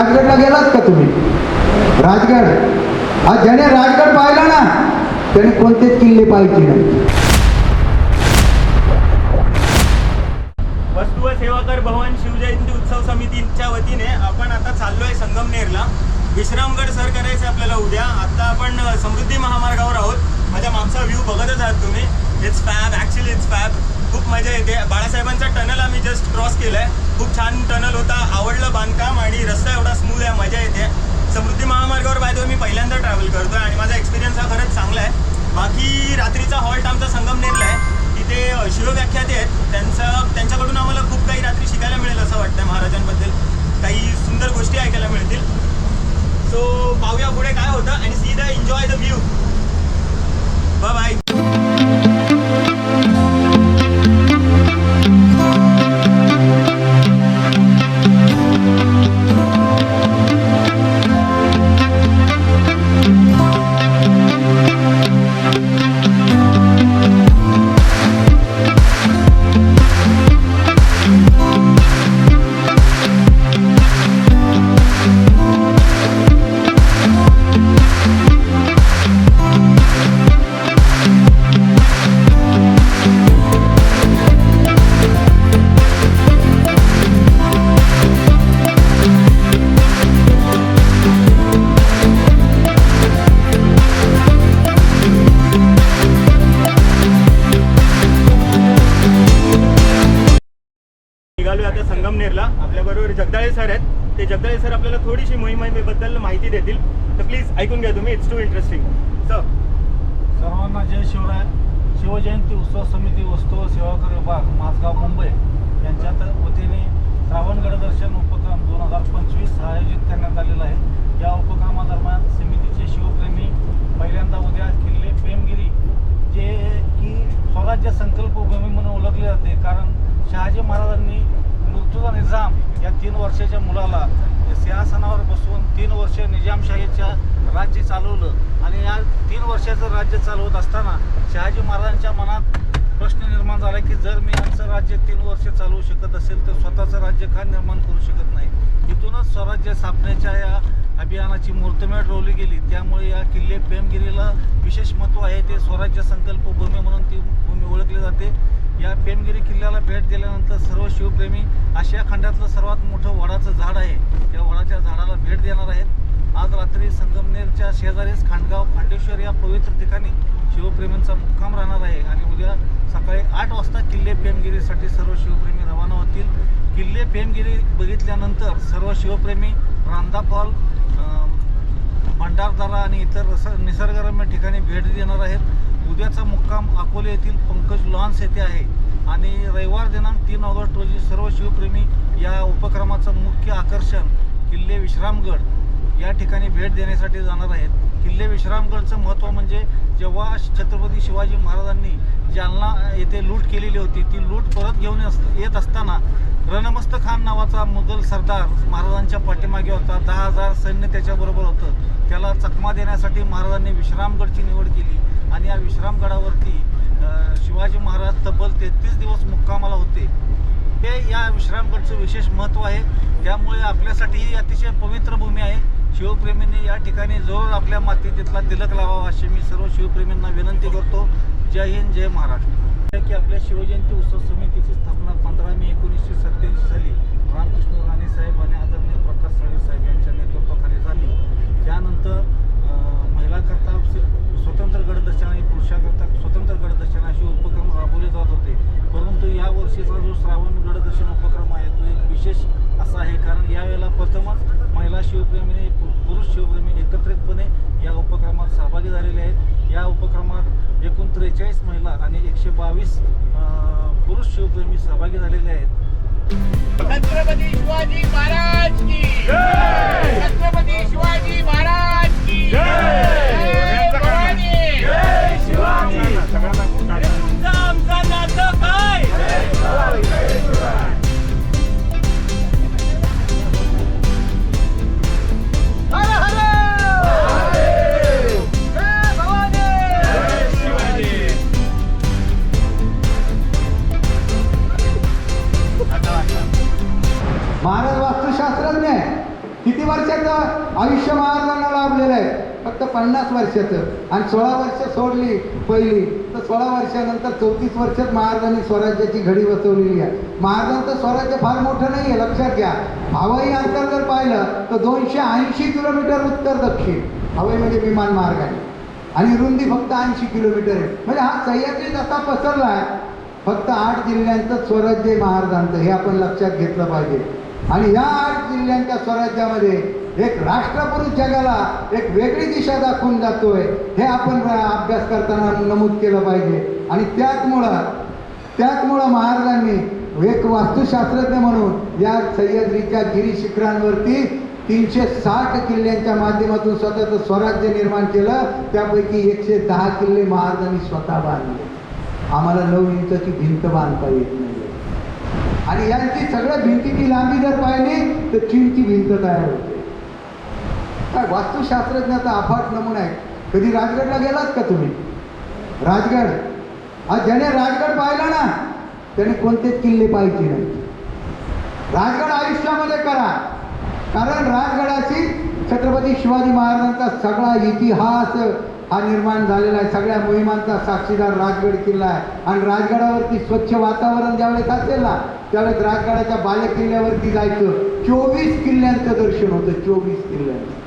राजगडला गेलात का तुम्ही? राजगड, आज ज्याने राजगड पाहिला ना त्याने कोणतेच किल्ले पाहिजे नाही. वस्तू व सेवा कर भवन शिवजयंती उत्सव समितीच्या वतीने आपण आता चाललोय संगमनेरला. विश्रामगड सर करायचे आपल्याला उद्या. आता आपण समृद्धी महामार्गावर आहोत. माझ्या मागचा व्ह्यू बघतच आहात तुम्ही. It's fab, actually it's fab. खूप मजा येते. बाळासाहेबांचा टनल आम्ही जस्ट क्रॉस केलाय. खूप छान टनल होता, आवडलं बांधकाम आणि रस्ता एवढा स्मूथ आहे, मजा येते. समृद्धी महामार्गावर बाय मी पहिल्यांदा ट्रॅव्हल करतोय आणि माझा एक्सपिरियन्स हा खरंच चांगला आहे. बाकी रात्रीचा हॉल्ट आमचा संगमनेरला आहे. तिथे शिवव्याख्याते आहेत, त्यांच्याकडून आम्हाला खूप काही रात्री शिकायला मिळेल असं वाटतं. महाराजांबद्दल काही सुंदर गोष्टी ऐकायला मिळतील. सो पाहूया पुढे काय होतं आणि see the enjoy the view. Bye bye. निघालो आता संगमनेरला. आपल्याबरोबर जगदाळे सर आहेत. ते जगदाळे सर आपल्याला थोडीशी मोहिमेबद्दल माहिती देतील. तर प्लीज ऐकून घ्या तुम्ही. It's to interesting. सर, सर्वांना जय शिवराय. शिवजयंती उत्सव समिती वस्तू व सेवा कर विभाग माझगाव मुंबई यांच्या वतीने श्रावणगड दर्शन उपक्रम 2025 आयोजित करण्यात आलेला आहे. या उपक्रमादरम्यान समितीचे शिवप्रेमी पहिल्यांदा उद्या किल्ले पेमगिरी, जे की स्वराज्य संकल्प भूमी म्हणून ओळखले जाते, कारण शहाजी महाराजांनी मुर्तुजा निजाम या 3 वर्षाच्या मुलाला सिंहासनावर बसवून 3 वर्ष निजामशाहीच्या राज्य चालवलं आणि या 3 वर्षाचं राज्य चालवत असताना शहाजी महाराजांच्या मनात प्रश्न निर्माण झाला की जर मी यांचं राज्य 3 वर्ष चालवू शकत असेल तर स्वतःचं राज्य का निर्माण करू शकत नाही. इथूनच स्वराज्य स्थापनेच्या या अभियानाची मुहूर्तमेढ रोवली गेली. त्यामुळे या किल्ले पेमगिरीला विशेष महत्त्व आहे. ते स्वराज्य संकल्प भूमी म्हणून ती भूमी ओळखली जाते. या पेमगिरी किल्ल्याला भेट दिल्यानंतर सर्व शिवप्रेमी आशिया खंडातलं सर्वात मोठं वडाचं झाड आहे, त्या वडाच्या झाडाला भेट देणार आहेत. आज रात्री संगमनेरच्या शेजारीच खांडेश्वर या पवित्र ठिकाणी शिवप्रेमींचा मुक्काम राहणार आहे आणि उद्या सकाळी 8 वाजता किल्ले पेमगिरीसाठी सर्व शिवप्रेमी रवाना होतील. किल्ले पेमगिरी बघितल्यानंतर सर्व शिवप्रेमी रांदा फॉल, भंडारदरा आणि इतर निसर्गरम्य ठिकाणी भेट देणार आहेत. उद्याचा मुक्काम अकोले येथील पंकज लॉन्स येथे आहे आणि रविवार दिनांक 3 ऑगस्ट रोजी सर्व शिवप्रेमी या उपक्रमाचं मुख्य आकर्षण किल्ले विश्रामगड या ठिकाणी भेट देण्यासाठी जाणार आहेत. किल्ले विश्रामगडचं महत्त्व म्हणजे जेव्हा छत्रपती शिवाजी महाराजांनी जालना येथे लूट केलेली होती, ती लूट परत घेऊन येत असताना रणमस्त खान नावाचा मुघल सरदार महाराजांच्या पाठीमागे होता. 10,000 सैन्य त्याच्याबरोबर होतं. त्याला चकमा देण्यासाठी महाराजांनी विश्रामगडची निवड केली आणि या विश्रामगडावरती शिवाजी महाराज तब्बल 33 दिवस मुक्कामाला होते. हे या विश्रामगडचं विशेष महत्त्व आहे. त्यामुळे आपल्यासाठी ही अतिशय पवित्र भूमी आहे. शिवप्रेमींनी या ठिकाणी जरूर आपल्या मातीतला तिलक लावावा अशी मी सर्व शिवप्रेमींना विनंती करतो. जय हिंद, जय महाराष्ट्र. की आपल्या शिवजयंती उत्सव समितीची स्थापना 15 मे 1987 साली रामकृष्ण राणे साहेब आणि आदरणीय प्रकाश साळवे साहेब यांच्या नेतृत्वाखाली झाली. त्यानंतर महिलाकरता स्वतंत्र गडदर्शन आणि पुरुषाकरता स्वतंत्र गडदर्शन असे उपक्रम राबवले जात होते. परंतु या वर्षीचा जो श्रावण गडदर्शन उपक्रम आहे तो एक विशेष असा आहे, कारण यावेळेला प्रथमच महिला शिवप्रेमीने पुरुष शिवप्रेमी एकत्रितपणे या उपक्रमात सहभागी झालेले आहेत. या उपक्रमात एकूण 43 महिला आणि 122 पुरुष शिवप्रेमी सहभागी झालेले आहेत. छत्रपती शिवाजी महाराज की जय. छत्रपती शिवाजी महाराज की जय. भवानी जय. शिवाजी. तुमचं आमचं नातं काय? हर हर जय भवानी जय शिवाजी. महाराज वास्तुशास्त्रज्ञ आहे. वर्षाचं आयुष्य महाराजांना लाभलेलं आहे, फक्त 50 वर्षाचं. आणि 16 वर्ष सोडली पहिली तर 16 वर्षानंतर 34 वर्षात महाराजांनी स्वराज्याची घडी बसवलेली आहे. महाराजांचं स्वराज्य फार मोठं नाही आहे, लक्षात घ्या. हवाई अंतर जर पाहिलं तर 280 किलोमीटर उत्तर दक्षिण हवाई म्हणजे विमान मार्गाने, आणि रुंदी फक्त 80 किलोमीटर आहे. म्हणजे हा सह्याद्री जसा पसरला आहे, फक्त 8 जिल्ह्यांचं स्वराज्य महाराजांचं, हे आपण लक्षात घेतलं पाहिजे. आणि या 8 जिल्ह्यांच्या स्वराज्यामध्ये एक राष्ट्रपुरुष जगाला एक वेगळी दिशा दाखवून जातोय, हे आपण अभ्यास करताना नमूद केलं पाहिजे. आणि त्याचमुळं महाराजांनी एक वास्तुशास्त्रज्ञ म्हणून या सह्याद्रीच्या गिरीशिखरांवरती 360 किल्ल्यांच्या माध्यमातून स्वतःचं स्वराज्य निर्माण केलं. त्यापैकी 110 किल्ले महाराजांनी स्वतः बांधले. आम्हाला 9 इंचाची भिंत बांधता येत नाही. आणि यांची सगळ्या भिंतीची लांबी जर पाहिली तर चीनची भिंत तयार होते. काय वास्तुशास्त्रज्ञाचा अफाट नमुना आहे. कधी राजगडला गेलात का तुम्ही? राजगड, आज ज्याने राजगड पाहिला ना त्याने कोणतेच किल्ले पाहिजे नाही. राजगड आयुष्यामध्ये करा, कारण राजगडाशी छत्रपती शिवाजी महाराजांचा सगळा इतिहास हा निर्माण झालेला आहे. सगळ्या मोहिमांचा साक्षीदार राजगड किल्ला आहे. आणि राजगडावरती स्वच्छ वातावरण ज्यावेळेस असेल ना त्यावेळेस राजगडाच्या बालेकिल्ल्यावरती जायचं. 24 किल्ल्यांचं दर्शन होतं, 24 किल्ल्यांचं.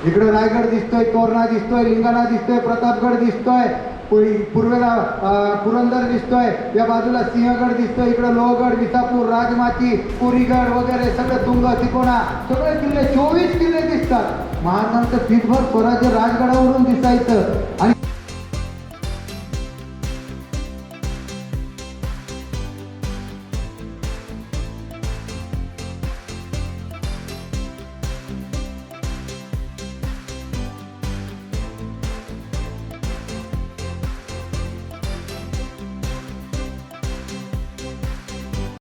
इकडं रायगड दिसतोय, तोरणा दिसतोय, लिंगाणा दिसतोय, प्रतापगड दिसतोय, पूर्वेला पुरंदर दिसतोय, या बाजूला सिंहगड दिसतोय, इकडं लोहगड, विसापूर, राजमाची, पुरीगड वगैरे सगळे तुंग, तिकोणा सगळे किल्ले, 24 किल्ले दिसतात. महाराजांचं पिठभर स्वराज्य राजगडावरून दिसायचं. आणि